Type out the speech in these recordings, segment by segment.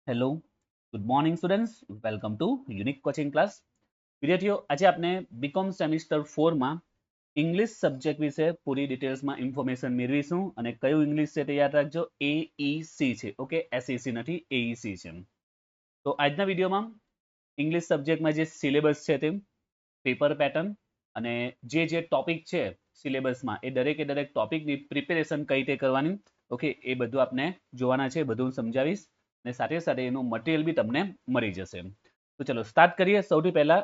Hello, good morning students. Welcome to unique coaching class. વિદ્યાર્થીઓ, આજે આપણે બીકોમ સેમિસ્ટર 4માં ઇંગ્લિશ સબ્જેક્ટ વિશે પૂરી ડિટેલ્સમાં information મેળવીશું અને કયું ઇંગ્લિશ છે તે યાદ રાખજો. AEC છે. ઓકે, SEC નથી, AEC છે. તો આજના વિડીયોમાં ઇંગ્લિશ સબ્જેક્ટમાં જે સિલેબસ છે તે પેપર પેટર્ન અને જે ટોપિક છે સિલેબસમાં એ દરેક ટોપિકની પ્રિપેરેશન કઈ રીતે કરવાની, ઓકે, એ બધું આપણે જોવાના છે, બધું સમજાવીશ અને સાથે સાથે એનું મટીરિયલ બી તમને મળી જશે. તો ચલો સ્ટાર્ટ કરીએ. સૌથી પહેલા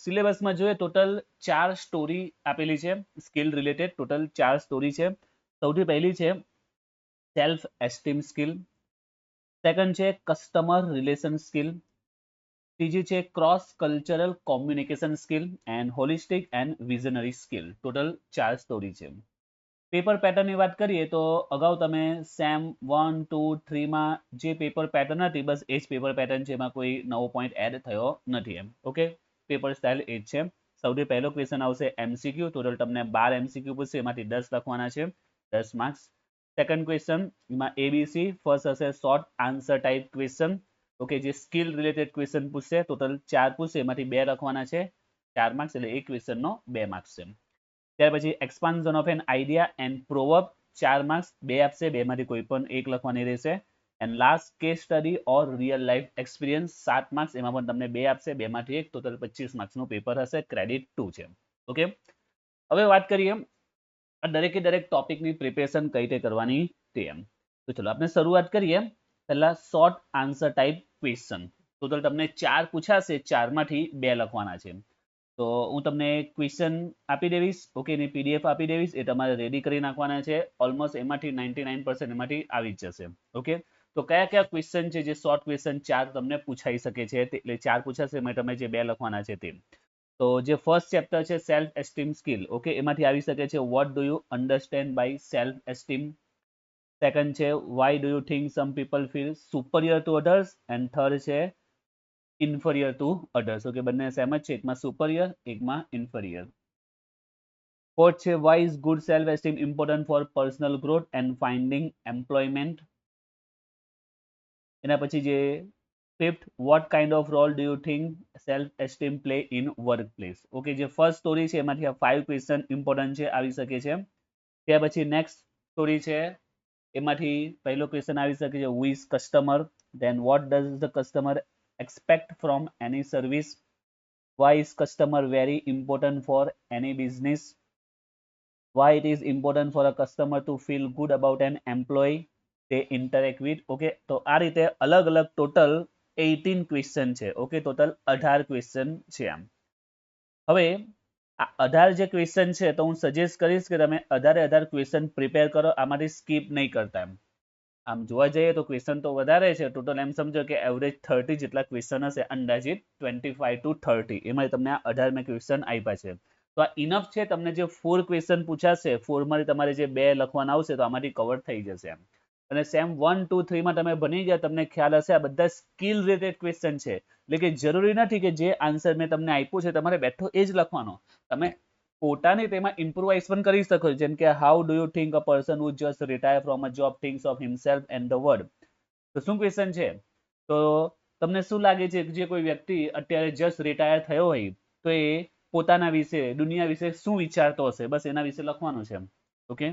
સિલેબસમાં જોઈએ ટોટલ 4 સ્ટોરી આપેલી છે સ્કિલ રિલેટેડ. ટોટલ 4 સ્ટોરી છે. સૌથી પહેલી છે સેલ્ફ એસ્ટીમ સ્કિલ, સેકન્ડ છે કસ્ટમર રિલેશન સ્કિલ, ત્રીજી છે cross cultural communication skill and holistic and visionary skill. Total 4 story છે. પેપર પેટર્નની વાત કરીએ તો અગાઉ તમે સેમ 1, 2, 3માં જે પેપર પેટર્ન હતી બસ એ જ પેપર પેટર્ન છે, એમાં કોઈ નવો પોઈન્ટ એડ થયો નથી એમ. ઓકે, પેપર સ્ટાઇલ એ જ છે. સૌથી પહેલો ક્વેશ્ચન આવશે MCQ. ટોટલ તમને 12 MCQ પૂછશે, એમાંથી 10 લખવાના છે, 10 માર્ક્સ. સેકન્ડ ક્વેશ્ચન એમાં ABC. ફર્સ્ટ હશે short answer type question. Okay, જે સ્કિલ રિલેટેડ ક્વેશ્ચન પૂછશે, ટોટલ 4 પૂછશે, એમાંથી 2 લખવાના છે, 4 માર્ક્સ, એટલે એક ક્વેશ્ચનનો 2 માર્ક્સ છે. ત્યાર પછી expansion of an idea and proverb, 4 marks, 2 આપશે, 2 માંથી કોઈ પણ એક લખવાની રહેશે. And last case study or real life experience, 7 marks, એમાં પણ તમને 2 આપશે, 2 માંથી એક, ટોટલ 25 માર્ક્સનું પેપર હશે. ક્રેડિટ 2 છે. ઓકે, હવે વાત કરીએ આ દરેકે દરેક ટોપિકની પ્રિપેરેશન કઈ રીતે કરવાની તે એમ. તો ચલો આપણે શરૂઆત કરીએ. પહેલા short answer type question. Total તમને 4 પૂછાશે, 4 માંથી 2 લખવાના છે. તો હું તમને ક્વેશ્ચન આપી દેવીશ, ઓકે, એની PDF આપી દેવીશ, એ તમારે રેડી કરી નાખવાના છે. ઓલમોસ્ટ એમાંથી 99% એમાંથી આવી જ જશે. ઓકે, તો કયા કયા ક્વેશ્ચન છે જે શોર્ટ ક્વેશ્ચન 4 તમને પૂછાઈ શકે છે, એટલે 4 પૂછાશે, એમાં તમે જે 2 લખવાના છે તે. તો જે ફર્સ્ટ ચેપ્ટર છે સેલ્ફ એસ્ટીમ સ્કિલ, ઓકે, એમાંથી આવી શકે છે what do you understand by self esteem. Second છે why do you think some people feel superior to others, and third છે ઇન્ફરિયર ટુ અધર્સ. ઓકે, બંને સેમ જ છે, એકમાં સુપરિયર, એકમાં ઇન્ફરિયર. ફોર્થ છે why is good self esteem important for personal growth and finding employment. એના પછી જે fifth, what kind of role do you think self esteem play in work place. Okay, જે first story છે એમાંથી આ 5 question important છે, આવી શકે છે. ત્યાર પછી નેક્સ્ટ સ્ટોરી છે, એમાંથી પહેલો ક્વેશ્ચન આવી શકે છે who is customer, then what does the customer expect from any service, why is customer very important for any business, why it is important for a customer to feel good about an employee they interact with. Okay, તો આ રીતે અલગ અલગ total 18 question છે. Okay, total 18 question છે. આમ હવે આ 18 જે ક્વેશ્ચન છે તો હું સજેસ્ટ કરીશ કે તમે 18 ક્વેશ્ચન પ્રિપેર કરો, આમાંથી સ્કીપ નહીં કરતા. એમ આમ જોવા જઈએ તો ક્વેશ્ચન તો વધારે છે, ટોટલ એમ સમજો કે એવરેજ 30 જેટલા ક્વેશ્ચન હશે, અંદાજિત 25 to 30, એમાં તમને આ 18 મેં ક્વેશ્ચન આપ્યા છે. તો આ ઇનફ છે. તમને જે 4 ક્વેશ્ચન પૂછાશે, 4 માંથી તમારે જે 2 લખવાના આવશે તો આમાંથી કવર થઈ જશે. અને સેમ 1, 2, 3 માં તમે ભણી ગયા, તમને ખ્યાલ હશે આ બધા સ્કિલ રિલેટેડ ક્વેશ્ચન છે, એટલે કે જરૂરી નથી કે જે આન્સર મેં તમને આપ્યું છે તમારે બેઠો એ જ લખવાનો. તમે પોતાને તેમાં ઇમ્પ્રુવાઇઝ પણ કરી શકો છો, જેમ કે how do you think a person who just retire from a job thinks of himself and the world. તો શું ક્વેશ્ચન છે? તો તમને શું લાગે છે કે જે કોઈ વ્યક્તિ અત્યારે જસ્ટ રિટાયર થયો હોય તો એ પોતાના વિશે, દુનિયા વિશે શું વિચારતો હશે, બસ એના વિશે લખવાનું છે. ઓકે,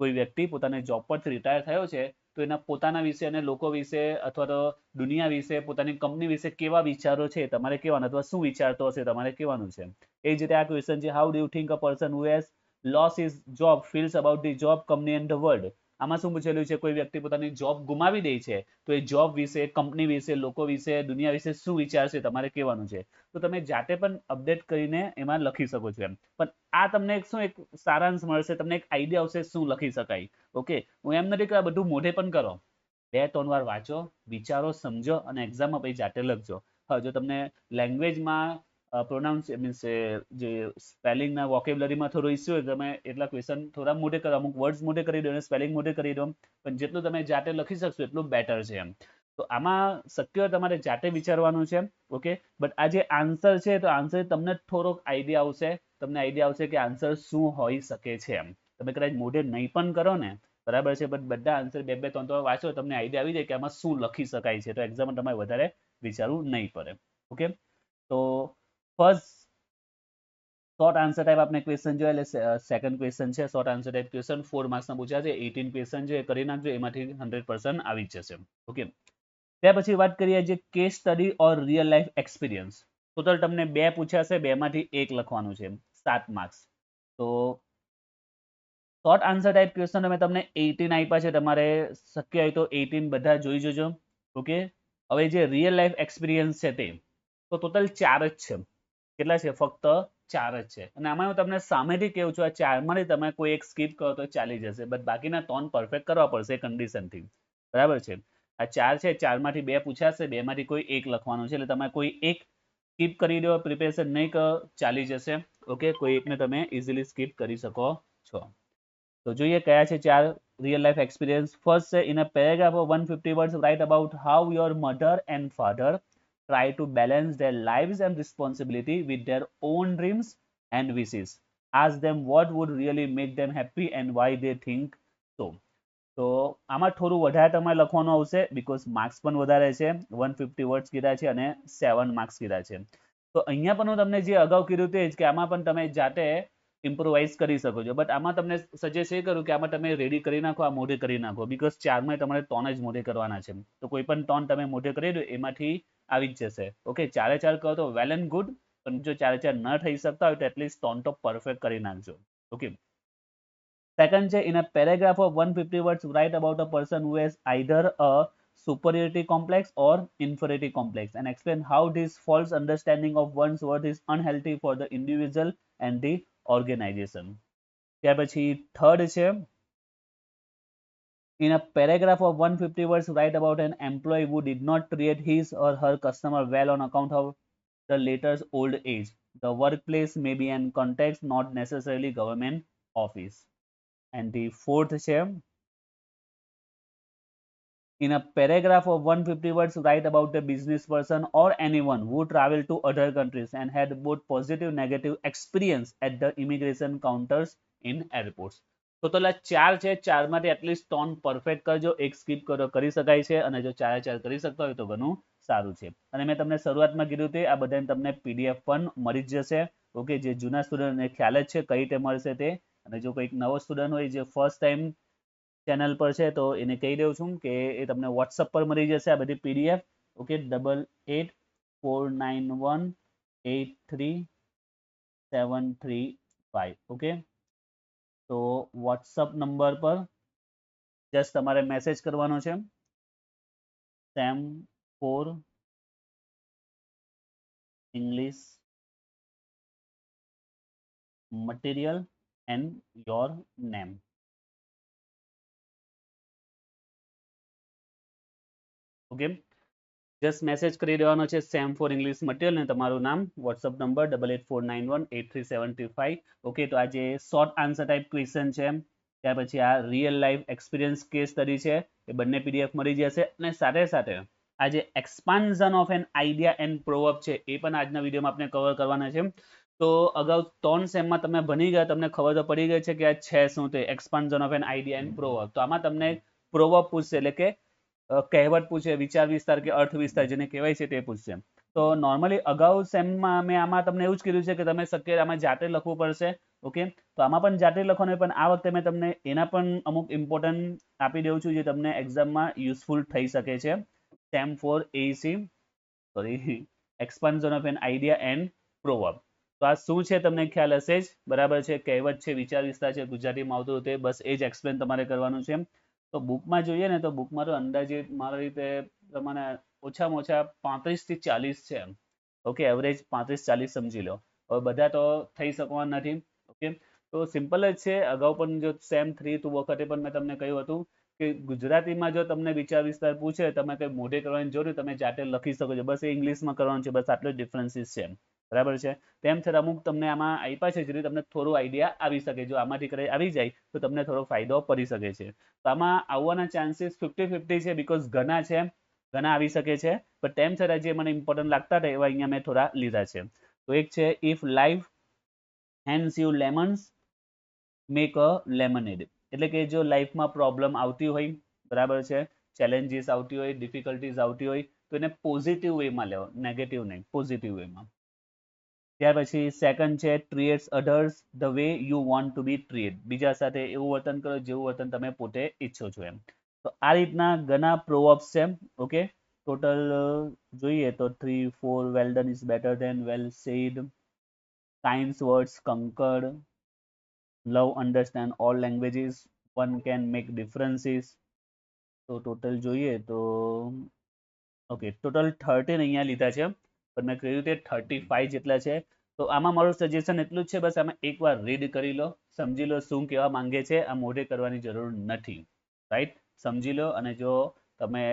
કોઈ વ્યક્તિ પોતાને જોબ પરથી રિટાયર થયો છે તો એના પોતાના વિશે અને લોકો વિશે અથવા તો દુનિયા વિશે, પોતાની કંપની વિશે કેવા વિચારો છે તમારે કહેવાના, અથવા શું વિચારતો હશે તમારે કહેવાનું છે. એ જ રીતે આ ક્વેશ્ચન છે how do you think a person who has loss his job feels about the job, company and the world. આમાં શું પૂછેલું છે, કોઈ વ્યક્તિ પોતાની જોબ ગુમાવી દે છે તો એ જોબ વિશે, કંપની વિશે, લોકો વિશે, દુનિયા વિશે શું વિચારશે તમારે કહેવાનું છે. તો તમે જાતે પણ અપડેટ કરીને એમાં લખી શકો છો. એમ પણ આ તમને એક શું એક સારાંશ મળશે, તમને એક આઈડિયા આવશે શું લખી શકાય. ઓકે, હું એમ નથી કે આ બધું મોઢે પણ કરો, 2-3 વાર વાંચો, વિચારો, સમજો અને એક્ઝામમાં પછી જાતે લખજો. હા, જો તમને લેંગ્વેજમાં પ્રોનાઉન્સ મીન્સ જે સ્પેલિંગના વોકેબ્યુલરીમાં થોડો ઇસ્યુ હોય, તમે એટલા ક્વેશ્ચન થોડા મોઢે કરો, અમુક વર્ડ્સ મોઢે કરી દો અને સ્પેલિંગ મોઢે કરી દો, પણ જેટલું તમે જાતે લખી શકશો એટલું બેટર છે. એમ તો આમાં શક્ય તમારે જાતે વિચારવાનું છે. ઓકે, બટ આ જે આન્સર છે તો આન્સર તમને થોડોક આઈડિયા આવશે, તમને આઈડિયા આવશે કે આન્સર શું હોઈ શકે છે. એમ તમે કદાચ મોઢે નહીં પણ કરો ને બરાબર છે, બટ બધા આન્સર 2-2 3 વાંચો તમને આઈડિયા આવી જાય કે આમાં શું લખી શકાય છે, તો એક્ઝામમાં તમારે વધારે વિચારવું નહીં પડે. ઓકે, તો ફર્સ્ટ શોર્ટ આન્સર ટાઈપ આપણે ક્વેશ્ચન જોઈએ, એટલે સેકન્ડ ક્વેશ્ચન છે શોર્ટ આન્સર ટાઈપ ક્વેશ્ચન, 4 માર્ક્સના પૂછ્યા છે, 18 ક્વેશ્ચન છે, કરી નાખજો, એમાંથી 100% આવી જશે. ઓકે, ત્યાર પછી વાત કરીએ જે કેસ સ્ટડી ઓર રિયલ લાઈફ એક્સપિરિયન્સ. ટોટલ તમને 2 પૂછ્યા છે, 2 માંથી 1 લખવાનું છે, 7 માર્ક્સ. તો શોર્ટ આન્સર ટાઈપ ક્વેશ્ચન મેં તમને 18 આપ્યા છે, તમારે શક્ય હોય તો 18 બધા જોઈ જજો. ઓકે, હવે જે રિયલ લાઈફ એક્સપિરિયન્સ છે તે તો ટોટલ 4 જ છે. કેટલા છે? ફક્ત 4 જ છે. અને આમાં હું તમને સામેથી કહું છું, આ 4 માંથી તમે કોઈ એક સ્કીપ કરો તો ચાલી જશે, બટ બાકીના 3 પરફેક્ટ કરવા પડશે કન્ડિશનથી. બરાબર છે, આ 4 છે, 4 માંથી 2 પૂછાશે, 2 માંથી કોઈ એક લખવાનું છે, એટલે તમે કોઈ એક સ્કીપ કરી દો, પ્રિપેરેશન નહીં કરો, ચાલી જશે. ઓકે, કોઈ એકને તમે ઇઝીલી સ્કીપ કરી શકો છો. તો જોઈએ કયા છે 4 રિયલ લાઈફ એક્સપિરિયન્સ. ફર્સ્ટ છે, in a paragraph of 150 words write about how your mother and father try to balance their lives and responsibility with their own dreams and wishes. Ask them what would really make them happy and why they think so. તો આમાં થોડું વધારે તમારે લખવાનું આવશે, because marks પણ વધારે છે, 150 વર્ડ્સ કીધા છે અને 7 માર્ક્સ કીધા છે. તો અહીંયા પણ હું તમને જે અગાઉ કીધું તે જ કે આમાં પણ તમે જાતે ઇમ્પ્રોવાઇઝ કરી શકો છો, બટ આમાં તમને સજેસ્ટ એ કરું કે આમાં તમે રેડી કરી નાખો, આ મોઢે કરી નાખો, બીકોઝ 4માં તમારે 3 જ મોઢે કરવાના છે. તો કોઈ પણ 3 તમે મોઢે કરી દો એમાંથી આવી જ જશે. ઓકે, 4 કરો તો વેલ એન્ડ ગુડ, પણ જો 4 ન થઈ શકતા હોય તો એટલીસ્ટ 3 તો પરફેક્ટ કરી નાખજો. ઓકે, સેકન્ડ છે, in a paragraph of 150 words write about a person who has either a superiority complex or inferiority complex and explain how this false understanding of one's worth is unhealthy for the individual and the organization. ત્યાર પછી third છે, in a paragraph of 150 words write about an employee who did not treat his or her customer well on account of the latter's old age. The workplace may be an context, not necessarily government office. And the fourth છે, in a paragraph of 150 words write about a business person or anyone who traveled to other countries and had both positive negative experience at the immigration counters in airports. Total આ 4 છે, 4 માંથી at least 3 perfect કરજો, એક skip કરો કરી શકાય છે, અને જો 4 કરી શકતા હોય તો ઘણું સારું છે. અને મેં તમને શરૂઆતમાં કીધું તે આ બધાને તમને પીડીએફ પણ મળી જ જશે. ઓકે, જે જૂના સ્ટુડન્ટને ખ્યાલ જ છે કઈ રીતે મળશે તે, અને જો કોઈક નવો સ્ટુડન્ટ હોય જે ફર્સ્ટ ટાઈમ ચેનલ પર છે તો એને કહી દઉં છું કે એ તમને વોટ્સઅપ પર મળી જશે આ બધી પીડીએફ. ઓકે, 8849183735. ઓકે, તો વોટ્સઅપ નંબર પર જસ્ટ તમારે મેસેજ કરવાનો છે, same for English material and your name. Okay, just message કરી દેવાનો છે સેમ ફોર ઇંગ્લિશ મટીરિયલ ને તમારું નામ, વોટ્સઅપ નંબર 8849183735. ઓકે, તો આ જે શોર્ટ આન્સર ટાઈપ ક્વેશ્ચન છે, ત્યાર પછી આ real life experience case study છે, એ બંને પીડીએફ મળી જશે. અને સાથે સાથે આ જે expansion of an idea and proverb છે એ પણ આજના વિડીયોમાં આપણે કવર કરવાના છે. તો અગાઉ 3 સેમમાં તમે ભણી ગયા, તમને ખબર તો પડી ગઈ છે કે આ છે શું તે expansion of an idea and proverb. તો આમાં તમને પ્રોવર્બ પૂછશે, એટલે કે કહેવત પૂછે, વિચાર વિસ્તાર કે અર્થ વિસ્તાર જેને કહેવાય છે તે પૂછશે. તો નોર્મલી અગાઉ સેમમાં મેં આમાં તમને એવું જ કીધું છે કે તમે શક્ય આમાં જાતે લખવું પડશે. ઓકે, તો આમાં પણ જાતે લખવાનું, પણ આ વખતે મેં તમને એના પણ અમુક ઇમ્પોર્ટન્ટ આપી દઉં છું જે તમને એક્ઝામમાં યુઝફુલ થઈ શકે છે. Same for essay expansion of an idea and proverb. તો આ શું છે તમને ખ્યાલ હશે જ, બરાબર છે, કહેવત છે, વિચાર વિસ્તાર છે, ગુજરાતીમાં આવતું તે બસ એ જ એક્સપ્લેન તમારે કરવાનું છે. તો બુકમાં જોઈએ ને તો બુકમાં તો અંદાજિત મારા રીતે પ્રમાણે ઓછામાં ઓછા 35 થી 40 છે. ઓકે, એવરેજ 35-40 સમજી લો. હવે બધા તો થઈ શકવાના નથી. ઓકે, તો સિમ્પલ જ છે. અગાઉ પણ જો સેમ 3 વખતે પણ મેં તમને કહ્યું હતું કે ગુજરાતીમાં જો તમને વિચાર વિસ્તાર પૂછે, તમે કંઈ મોઢે કરવાની જરૂર, તમે જાતે લખી શકો છો, બસ એ ઇંગ્લિશમાં કરવાનું છે, બસ આટલો જ ડિફરન્સીસ છે. બરાબર છે, તેમ છતાં અમુક તમને આમાં આપ્યા છે જેથી તમને થોડું આઈડિયા આવી શકે. જો આમાંથી કરે આવી જાય તો તમને થોડો ફાયદો પડી શકે છે. તો આમાં આવવાના ચાન્સીસ 50-50 છે, બીકોઝ ઘણા છે, ઘણા આવી શકે છે, પણ તેમ છતાં જે મને ઇમ્પોર્ટન્ટ લાગતા હતા એવા અહીંયા મેં થોડા લીધા છે. તો એક છે, if life hands you lemons make a lemonade. એટલે કે જો લાઈફમાં પ્રોબ્લેમ આવતી હોય, બરાબર છે, ચેલેન્જીસ આવતી હોય, ડિફિકલ્ટીઝ આવતી હોય તો એને પોઝિટિવ વેમાં લેવો, નેગેટિવ નહીં, પોઝિટિવ વેમાં. ત્યાર પછી સેકન્ડ છે treats others the way you want to be treat, બીજા સાથે એવું વર્તન કરો જેવું વર્તન તમે પોતે ઈચ્છો છો એમ. તો આ રીતના ઘણા પ્રોવર્બ્સ છે. ઓકે, ટોટલ જોઈએ તો 3 4 well done is better than well said, kind words conquered, love understand all languages, one can make differences. તો ટોટલ જોઈએ તો ઓકે ટોટલ 13 અહીંયા લીધા છે, પણ મેં કહ્યું તે 35 જેટલા છે. તો આમાં મારું સજેશન એટલું જ છે, બસ આમાં એકવાર રીડ કરી લો, સમજી લો શું કહેવા માંગે છે, આ મોઢે કરવાની જરૂર નથી, રાઈટ. સમજી લો, અને જો તમે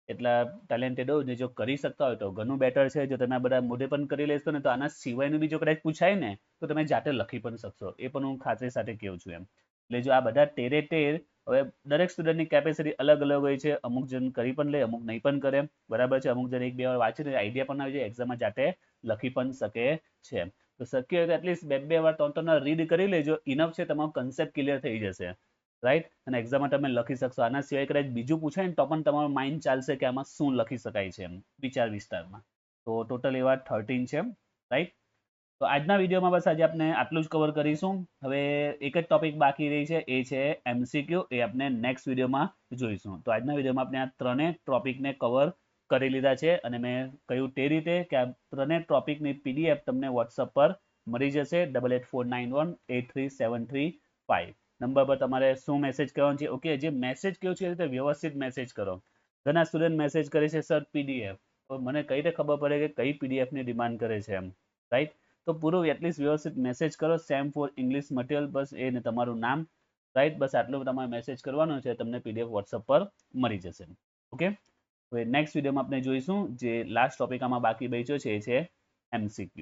એટલા ટેલેન્ટેડ હો ને જો કરી શકતા હોય તો ઘણું બેટર છે. જો તમે આ બધા મોઢે પણ કરી લેશો ને તો આના સિવાયનું બી જો કદાચ પૂછાય ને તો તમે જાતે લખી પણ શકશો, એ પણ હું ખાતરી સાથે કહું છું એમ. એટલે જો આ બધા તેરે તેર, હવે દરેક સ્ટુડન્ટની કેપેસિટી અલગ અલગ હોય છે, અમુક જણ કરી પણ લે, અમુક નહીં પણ કરે, બરાબર છે. અમુક જણ એક બે વાર વાંચીને આઈડિયા પણ આવી જાય, એક્ઝામમાં જાતે લખી પણ શકે છે. તો શક્ય હોય તો એટલીસ્ટ બે વાર ત્રણ રીડ કરી લેજો, ઇનફ છે, તમારો કન્સેપ્ટ ક્લિયર થઈ જશે, રાઈટ. અને એક્ઝામમાં તમે લખી શકશો. આના સિવાય કદાચ બીજું પૂછાય ને તો પણ તમારું માઇન્ડ ચાલશે કે આમાં શું લખી શકાય છે એમ, વિચાર વિસ્તારમાં. તો ટોટલ એવા 13 છે, રાઈટ. તો આજના વિડીયોમાં બસ આજે આપણે આટલું જ કવર કરીશું. હવે એક જ ટોપિક બાકી રહી છે, એ છે MCQ, એ આપણે નેક્સ્ટ વિડીયોમાં જોઈશું. તો આજના વિડીયોમાં આપણે આ ત્રણેય ટોપિકને કવર કરી લીધા છે, અને મેં કહ્યું તે રીતે કે આ ત્રણેય ટોપિકની PDF તમને WhatsApp પર મળી જશે, 8849183735 નંબર પર તમારે શું મેસેજ કરવાનો છે. ઓકે, જે મેસેજ કહ્યું છે એ રીતે વ્યવસ્થિત મેસેજ કરો. ઘણા સ્ટુડન્ટ મેસેજ કરે છે સર PDF, તો મને કઈ રીતે ખબર પડે કે કઈ PDF ની ડિમાન્ડ કરે છે એમ, રાઈટ. તો પૂરું એટલીસ્ટ વ્યવસ્થિત મેસેજ કરો, સેમ ફોર ઇંગ્લિશ મટીરિયલ, બસ એ ને તમારું નામ, રાઈટ. બસ આટલું તમારે મેસેજ કરવાનો છે, તમને PDF WhatsApp પર મળી જશે. ઓકે, હવે નેક્સ્ટ વિડીયોમાં આપણે જોઈશું જે લાસ્ટ ટોપિક આમાં બાકી બચ્યો છે એ છે MCQ.